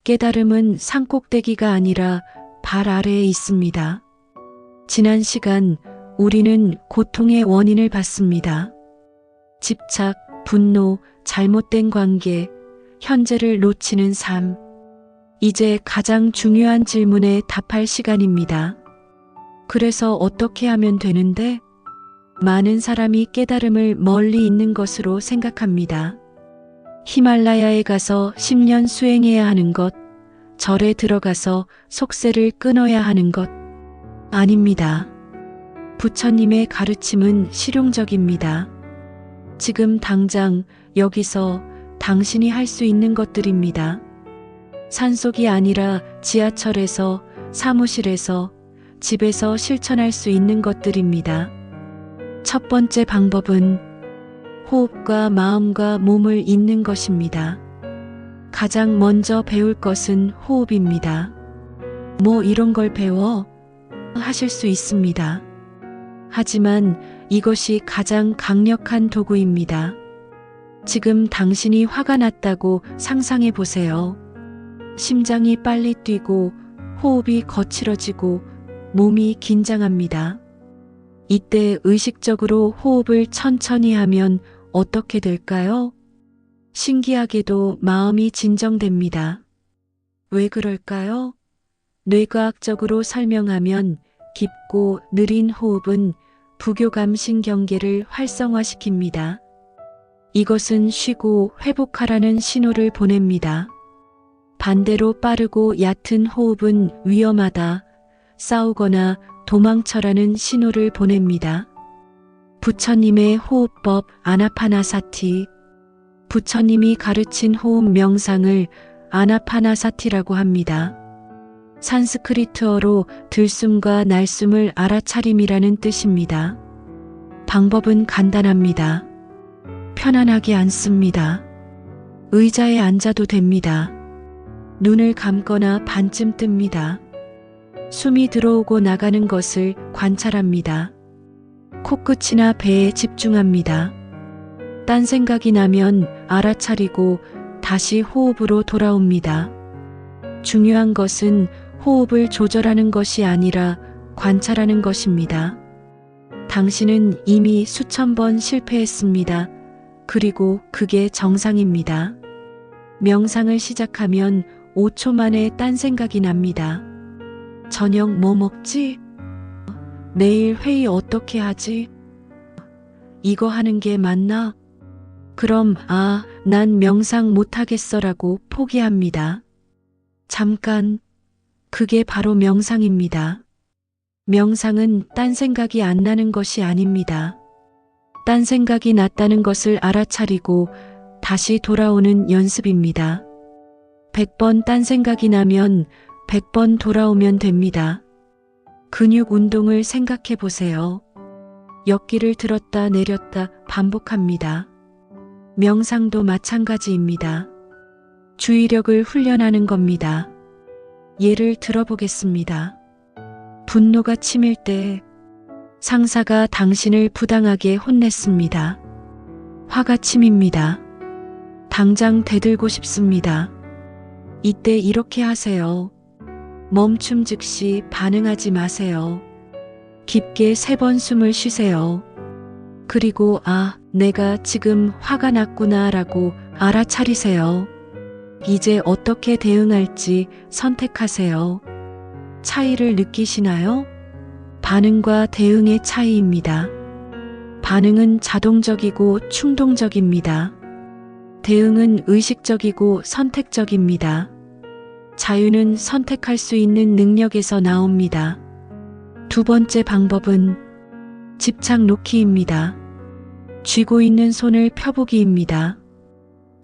깨달음은 산꼭대기가 아니라 발 아래에 있습니다. 지난 시간 우리는 고통의 원인을 봤습니다. 집착, 분노, 잘못된 관계, 현재를 놓치는 삶. 이제 가장 중요한 질문에 답할 시간입니다. 그래서 어떻게 하면 되는데? 많은 사람이 깨달음을 멀리 있는 것으로 생각합니다. 히말라야에 가서 10년 수행해야 하는 것, 절에 들어가서 속세를 끊어야 하는 것. 아닙니다. 부처님의 가르침은 실용적입니다. 지금 당장 여기서 당신이 할 수 있는 것들입니다. 산속이 아니라 지하철에서, 사무실에서, 집에서 실천할 수 있는 것들입니다. 첫 번째 방법은 호흡과 마음과 몸을 잇는 것입니다. 가장 먼저 배울 것은 호흡입니다. 뭐 이런 걸 배워? 하실 수 있습니다. 하지만 이것이 가장 강력한 도구입니다. 지금 당신이 화가 났다고 상상해 보세요. 심장이 빨리 뛰고 호흡이 거칠어지고 몸이 긴장합니다. 이때 의식적으로 호흡을 천천히 하면 어떻게 될까요? 신기하게도 마음이 진정됩니다. 왜 그럴까요? 뇌과학적으로 설명하면 깊고 느린 호흡은 부교감신 경계를 활성화시킵니다. 이것은 쉬고 회복하라는 신호를 보냅니다. 반대로 빠르고 얕은 호흡은 위험하다, 싸우거나 도망쳐라는 신호를 보냅니다. 부처님의 호흡법 아나파나사티. 부처님이 가르친 호흡 명상을 아나파나사티라고 합니다. 산스크리트어로 들숨과 날숨을 알아차림이라는 뜻입니다. 방법은 간단합니다. 편안하게 앉습니다. 의자에 앉아도 됩니다. 눈을 감거나 반쯤 뜹니다. 숨이 들어오고 나가는 것을 관찰합니다. 코끝이나 배에 집중합니다. 딴 생각이 나면 알아차리고 다시 호흡으로 돌아옵니다. 중요한 것은 호흡을 조절하는 것이 아니라 관찰하는 것입니다. 당신은 이미 수천 번 실패했습니다. 그리고 그게 정상입니다. 명상을 시작하면 5초 만에 딴 생각이 납니다. 저녁 뭐 먹지? 내일 회의 어떻게 하지? 이거 하는 게 맞나? 그럼 난 명상 못하겠어라고 포기합니다. 잠깐, 그게 바로 명상입니다. 명상은 딴 생각이 안 나는 것이 아닙니다. 딴 생각이 났다는 것을 알아차리고 다시 돌아오는 연습입니다. 100번 딴 생각이 나면 100번 돌아오면 됩니다. 근육 운동을 생각해 보세요. 역기를 들었다 내렸다 반복합니다. 명상도 마찬가지입니다. 주의력을 훈련하는 겁니다. 예를 들어보겠습니다. 분노가 치밀 때 상사가 당신을 부당하게 혼냈습니다. 화가 치밉니다. 당장 대들고 싶습니다. 이때 이렇게 하세요. 멈춤 즉시 반응하지 마세요. 깊게 3번 숨을 쉬세요. 그리고 내가 지금 화가 났구나 라고 알아차리세요. 이제 어떻게 대응할지 선택하세요. 차이를 느끼시나요? 반응과 대응의 차이입니다. 반응은 자동적이고 충동적입니다. 대응은 의식적이고 선택적입니다. 자유는 선택할 수 있는 능력에서 나옵니다. 두 번째 방법은 집착 놓기입니다. 쥐고 있는 손을 펴보기입니다.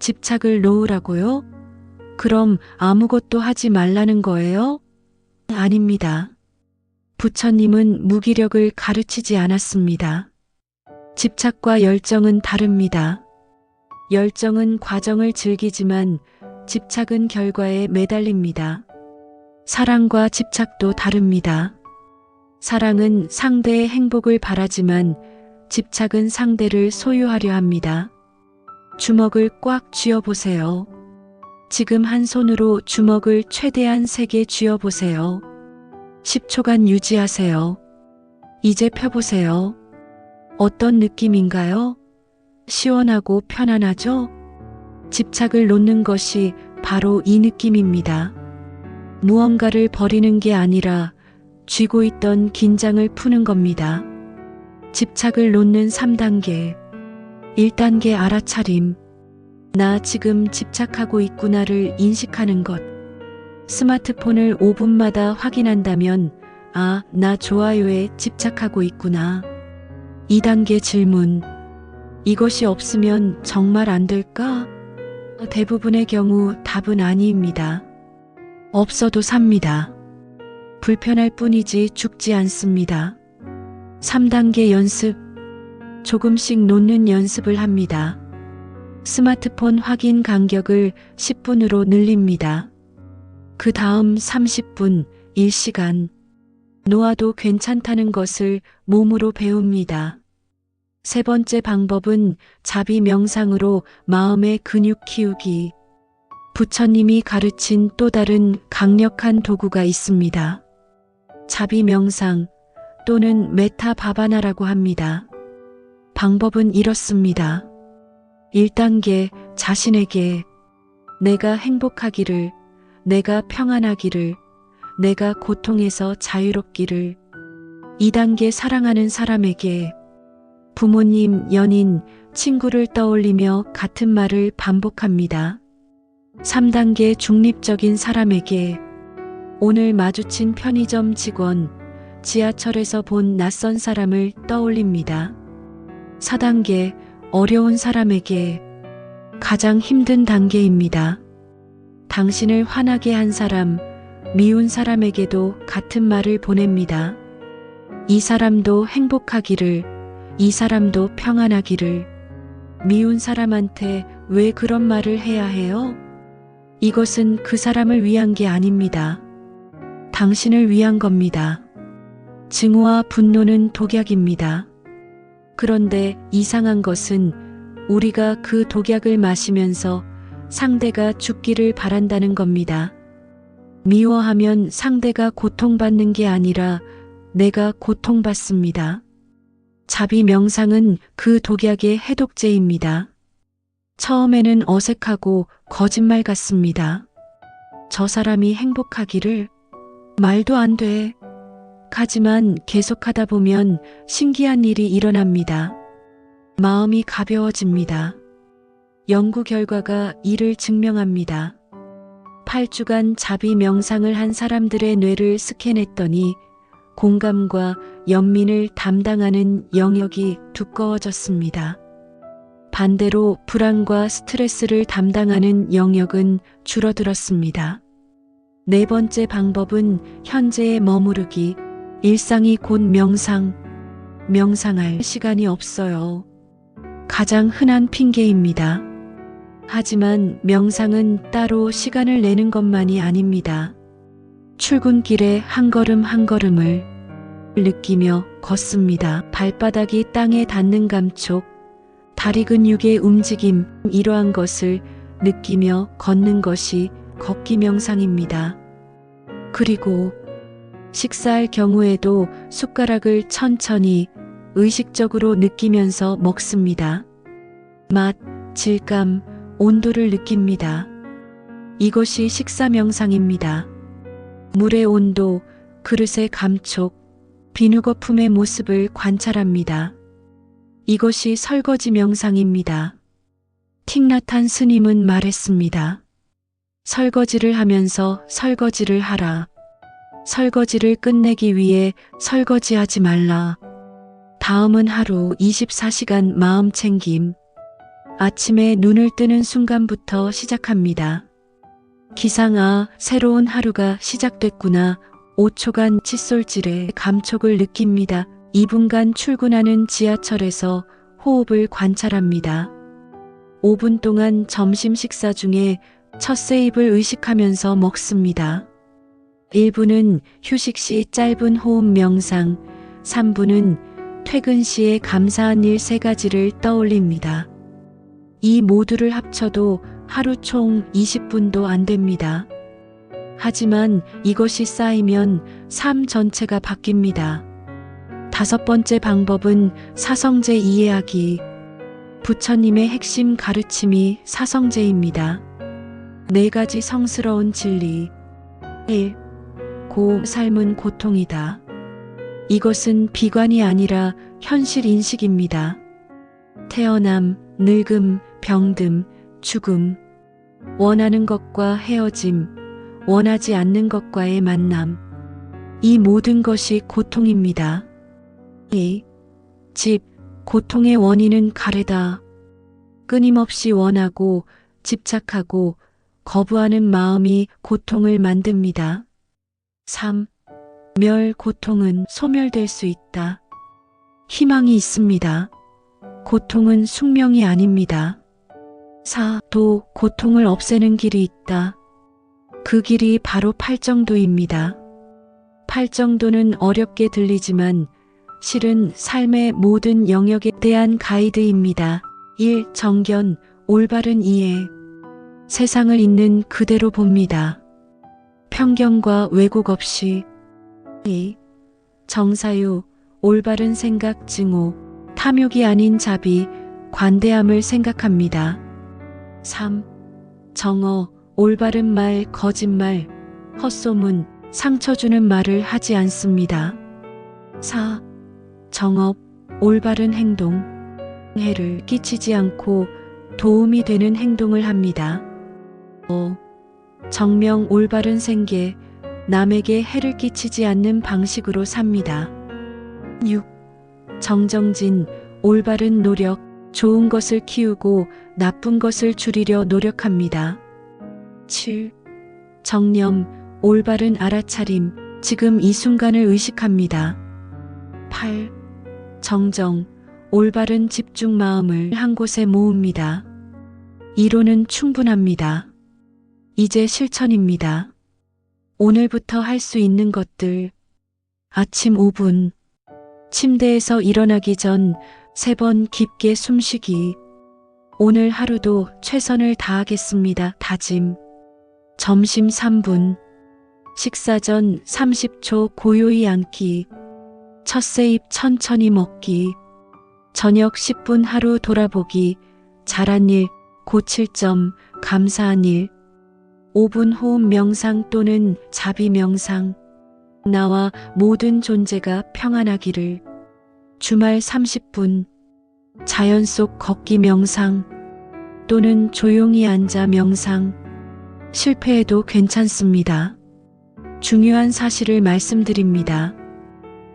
집착을 놓으라고요? 그럼 아무것도 하지 말라는 거예요? 아닙니다. 부처님은 무기력을 가르치지 않았습니다. 집착과 열정은 다릅니다. 열정은 과정을 즐기지만 집착은 결과에 매달립니다. 사랑과 집착도 다릅니다. 사랑은 상대의 행복을 바라지만 집착은 상대를 소유하려 합니다. 주먹을 꽉 쥐어보세요. 지금 한 손으로 주먹을 최대한 세게 쥐어보세요. 10초간 유지하세요. 이제 펴보세요. 어떤 느낌인가요? 시원하고 편안하죠? 집착을 놓는 것이 바로 이 느낌입니다. 무언가를 버리는 게 아니라 쥐고 있던 긴장을 푸는 겁니다. 집착을 놓는 3단계. 1단계 알아차림. 나 지금 집착하고 있구나를 인식하는 것. 스마트폰을 5분마다 확인한다면, 아, 나 좋아요에 집착하고 있구나. 2단계 질문. 이것이 없으면 정말 안 될까? 대부분의 경우 답은 아니입니다. 없어도 삽니다. 불편할 뿐이지 죽지 않습니다. 3단계 연습. 조금씩 놓는 연습을 합니다. 스마트폰 확인 간격을 10분으로 늘립니다. 그 다음 30분, 1시간. 놓아도 괜찮다는 것을 몸으로 배웁니다. 세 번째 방법은 자비 명상으로 마음의 근육 키우기. 부처님이 가르친 또 다른 강력한 도구가 있습니다. 자비 명상 또는 메타 바바나라고 합니다. 방법은 이렇습니다. 1단계 자신에게 내가 행복하기를, 내가 평안하기를, 내가 고통에서 자유롭기를. 2단계 사랑하는 사람에게 부모님, 연인, 친구를 떠올리며 같은 말을 반복합니다. 3단계 중립적인 사람에게 오늘 마주친 편의점 직원, 지하철에서 본 낯선 사람을 떠올립니다. 4단계 어려운 사람에게 가장 힘든 단계입니다. 당신을 화나게 한 사람, 미운 사람에게도 같은 말을 보냅니다. 이 사람도 행복하기를, 이 사람도 평안하기를. 미운 사람한테 왜 그런 말을 해야 해요? 이것은 그 사람을 위한 게 아닙니다. 당신을 위한 겁니다. 증오와 분노는 독약입니다. 그런데 이상한 것은 우리가 그 독약을 마시면서 상대가 죽기를 바란다는 겁니다. 미워하면 상대가 고통받는 게 아니라 내가 고통받습니다. 자비 명상은 그 독약의 해독제입니다. 처음에는 어색하고 거짓말 같습니다. 저 사람이 행복하기를 말도 안 돼. 하지만 계속하다 보면 신기한 일이 일어납니다. 마음이 가벼워집니다. 연구 결과가 이를 증명합니다. 8주간 자비 명상을 한 사람들의 뇌를 스캔했더니 공감과 연민을 담당하는 영역이 두꺼워졌습니다. 반대로 불안과 스트레스를 담당하는 영역은 줄어들었습니다. 네 번째 방법은 현재에 머무르기. 일상이 곧 명상. 명상할 시간이 없어요. 가장 흔한 핑계입니다. 하지만 명상은 따로 시간을 내는 것만이 아닙니다. 출근길에 한 걸음 한 걸음을 느끼며 걷습니다. 발바닥이 땅에 닿는 감촉, 다리 근육의 움직임, 이러한 것을 느끼며 걷는 것이 걷기 명상입니다. 그리고 식사할 경우에도 숟가락을 천천히 의식적으로 느끼면서 먹습니다. 맛, 질감, 온도를 느낍니다. 이것이 식사 명상입니다. 물의 온도, 그릇의 감촉, 비누거품의 모습을 관찰합니다. 이것이 설거지 명상입니다. 틱나탄 스님은 말했습니다. 설거지를 하면서 설거지를 하라. 설거지를 끝내기 위해 설거지하지 말라. 다음은 하루 24시간 마음 챙김. 아침에 눈을 뜨는 순간부터 시작합니다. 기상, 새로운 하루가 시작됐구나. 5초간 칫솔질의 감촉을 느낍니다. 2분간 출근하는 지하철에서 호흡을 관찰합니다. 5분 동안 점심 식사 중에 첫 세입을 의식하면서 먹습니다. 1분은 휴식 시 짧은 호흡 명상, 3분은 퇴근 시에 감사한 일 3가지를 떠올립니다. 이 모두를 합쳐도 하루 총 20분도 안 됩니다. 하지만 이것이 쌓이면 삶 전체가 바뀝니다. 5번째 방법은 사성제 이해하기. 부처님의 핵심 가르침이 사성제입니다. 4가지 성스러운 진리. 1. 삶은 고통이다. 이것은 비관이 아니라 현실 인식입니다. 태어남, 늙음, 병듦, 죽음, 원하는 것과 헤어짐, 원하지 않는 것과의 만남. 이 모든 것이 고통입니다. 2. 고통의 원인은 가래다. 끊임없이 원하고 집착하고 거부하는 마음이 고통을 만듭니다. 3. 고통은 소멸될 수 있다. 희망이 있습니다. 고통은 숙명이 아닙니다. 4. 고통을 없애는 길이 있다. 그 길이 바로 팔정도입니다. 팔정도는 어렵게 들리지만 실은 삶의 모든 영역에 대한 가이드입니다. 1. 정견, 올바른 이해. 세상을 있는 그대로 봅니다. 편견과 왜곡 없이. 2. 정사유, 올바른 생각 증오, 탐욕이 아닌 자비, 관대함을 생각합니다. 3. 정어, 올바른 말, 거짓말, 헛소문, 상처 주는 말을 하지 않습니다. 4. 정업, 올바른 행동, 해를 끼치지 않고 도움이 되는 행동을 합니다. 5. 정명, 올바른 생계, 남에게 해를 끼치지 않는 방식으로 삽니다. 6. 정정진, 올바른 노력, 좋은 것을 키우고 나쁜 것을 줄이려 노력합니다. 7. 정념, 올바른 알아차림, 지금 이 순간을 의식합니다. 8. 정정, 올바른 집중 마음을 한 곳에 모읍니다. 이론은 충분합니다. 이제 실천입니다. 오늘부터 할 수 있는 것들. 아침 5분. 침대에서 일어나기 전 3번 깊게 숨쉬기. 오늘 하루도 최선을 다하겠습니다. 다짐. 점심 3분. 식사 전 30초 고요히 앉기. 첫 세입 천천히 먹기. 저녁 10분 하루 돌아보기. 잘한 일, 고칠 점, 감사한 일. 5분 호흡 명상 또는 자비 명상. 나와 모든 존재가 평안하기를. 주말 30분. 자연 속 걷기 명상 또는 조용히 앉아 명상. 실패해도 괜찮습니다. 중요한 사실을 말씀드립니다.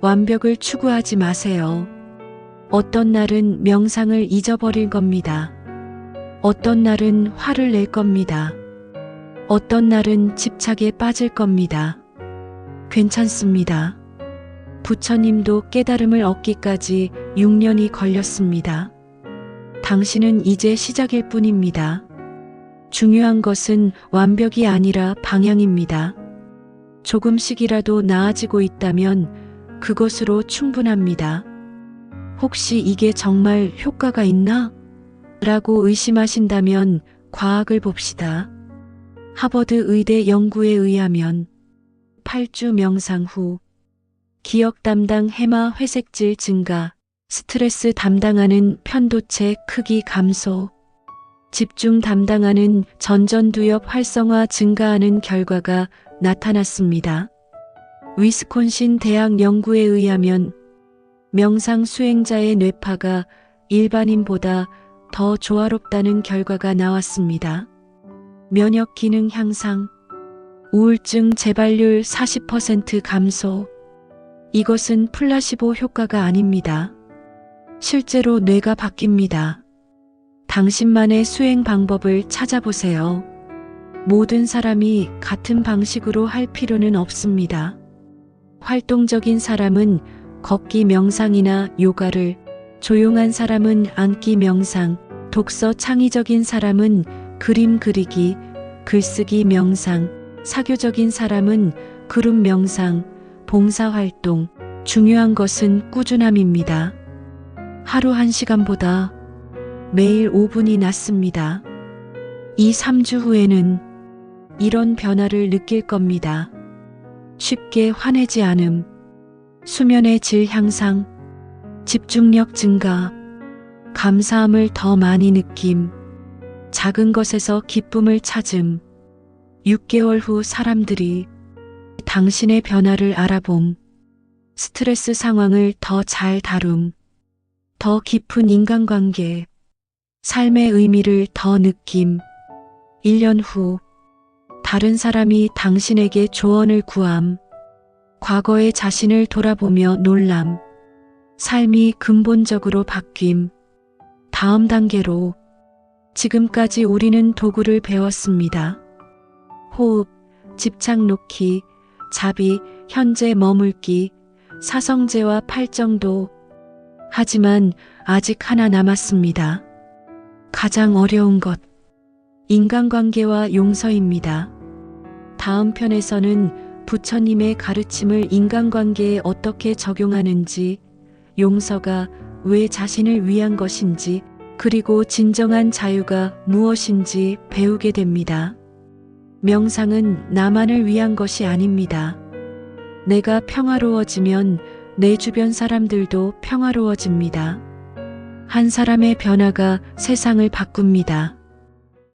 완벽을 추구하지 마세요. 어떤 날은 명상을 잊어버릴 겁니다. 어떤 날은 화를 낼 겁니다. 어떤 날은 집착에 빠질 겁니다. 괜찮습니다. 부처님도 깨달음을 얻기까지 6년이 걸렸습니다. 당신은 이제 시작일 뿐입니다. 중요한 것은 완벽이 아니라 방향입니다. 조금씩이라도 나아지고 있다면 그것으로 충분합니다. 혹시 이게 정말 효과가 있나? 라고 의심하신다면 과학을 봅시다. 하버드 의대 연구에 의하면 8주 명상 후 기억 담당 해마 회색질 증가, 스트레스 담당하는 편도체 크기 감소, 집중 담당하는 전전두엽 활성화 증가하는 결과가 나타났습니다. 위스콘신 대학 연구에 의하면 명상 수행자의 뇌파가 일반인보다 더 조화롭다는 결과가 나왔습니다. 면역 기능 향상, 우울증 재발률 40% 감소. 이것은 플라시보 효과가 아닙니다. 실제로 뇌가 바뀝니다. 당신만의 수행 방법을 찾아보세요. 모든 사람이 같은 방식으로 할 필요는 없습니다. 활동적인 사람은 걷기 명상이나 요가를, 조용한 사람은 앉기 명상, 독서 창의적인 사람은 그림 그리기, 글쓰기 명상, 사교적인 사람은 그룹 명상, 봉사활동. 중요한 것은 꾸준함입니다. 하루 1시간보다 매일 5분이 낫습니다. 이 3주 후에는 이런 변화를 느낄 겁니다. 쉽게 화내지 않음, 수면의 질 향상, 집중력 증가, 감사함을 더 많이 느낌, 작은 것에서 기쁨을 찾음. 6개월 후 사람들이 당신의 변화를 알아봄, 스트레스 상황을 더 잘 다룸, 더 깊은 인간관계, 삶의 의미를 더 느낌. 1년 후 다른 사람이 당신에게 조언을 구함, 과거의 자신을 돌아보며 놀람, 삶이 근본적으로 바뀜. 다음 단계로 지금까지 우리는 도구를 배웠습니다. 호흡, 집착 놓기, 자비, 현재 머물기, 사성제와 팔정도. 하지만 아직 하나 남았습니다. 가장 어려운 것, 인간관계와 용서입니다. 다음 편에서는 부처님의 가르침을 인간관계에 어떻게 적용하는지, 용서가 왜 자신을 위한 것인지, 그리고 진정한 자유가 무엇인지 배우게 됩니다. 명상은 나만을 위한 것이 아닙니다. 내가 평화로워지면 내 주변 사람들도 평화로워집니다. 한 사람의 변화가 세상을 바꿉니다.